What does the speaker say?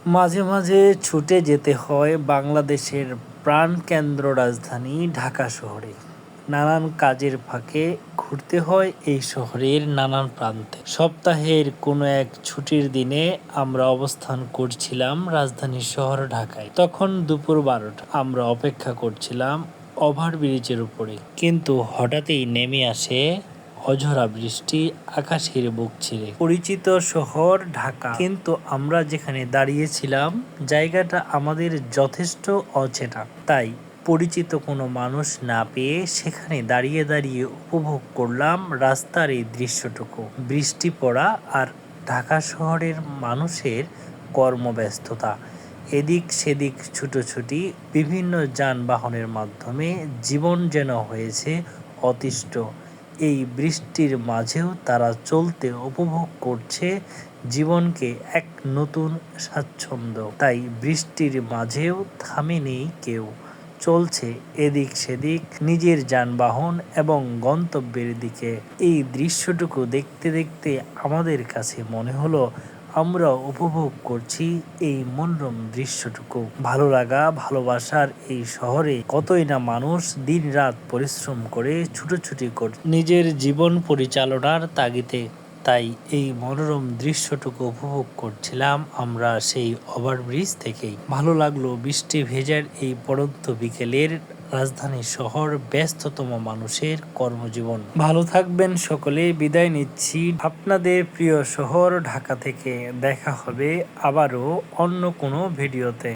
মাঝে মাঝে ছুটে যেতে হয় বাংলাদেশের প্রাণকেন্দ্র রাজধানী ঢাকা শহরে। নানান কাজের ফাঁকে ঘুরতে হয় এই শহরের নানান প্রান্তে। সপ্তাহের কোনো এক ছুটির দিনে আমরা অবস্থান করছিলাম রাজধানীর শহর ঢাকায়। তখন দুপুর 12টা। আমরা অপেক্ষা করছিলাম ওভারব্রিজের উপরে, কিন্তু হঠাৎই নেমে আসে অঝরা বৃষ্টি আকাশের বুক ছিঁড়ে। পরিচিত শহর ঢাকা, কিন্তু আমরা যেখানে দাঁড়িয়েছিলাম জায়গাটা আমাদের যথেষ্ট অচেনা। তাই পরিচিত কোনো মানুষ না পেয়ে সেখানে দাঁড়িয়ে দাঁড়িয়ে উপভোগ করলাম রাস্তার এই দৃশ্যটুকু। বৃষ্টি পড়া আর ঢাকা শহরের মানুষের কর্মব্যস্ততা, এদিক সেদিক ছুটোছুটি, বিভিন্ন যানবাহনের মাধ্যমে জীবন যেন হয়েছে অতিষ্ঠ। এই বৃষ্টির মাঝেও তারা চলতে উপভোগ করছে জীবনকে এক নতুন স্বাচ্ছন্দ্য। তাই বৃষ্টির মাঝেও থামেনি কেউ, চলছে এদিক সেদিক নিজের যানবাহন এবং গন্তব্যের দিকে। এই দৃশ্যটুকু দেখতে দেখতে আমাদের কাছে মনে হলো আমরা উপভোগ করছি এই মনোরম দৃশ্যটুকু। ভালো লাগা, ভালোবাসার এই শহরে কতই না মানুষ দিন রাত পরিশ্রম করে ছুটোছুটি করে নিজের জীবন পরিচালনার তাগিদে। তাই এই মনোরম দৃশ্যটুকু উপভোগ করছিলাম আমরা সেই ওভারব্রিজ থেকেই। ভালো লাগলো বৃষ্টি ভেজার এই পড়ন্ত বিকেলের রাজধানী শহর, ব্যস্ততম মানুষের কর্মজীবন। ভালো থাকবেন সকলে, বিদায় নিচ্ছি আপনাদের প্রিয় শহর ঢাকা থেকে। দেখা হবে আবারও অন্য কোনো ভিডিওতে।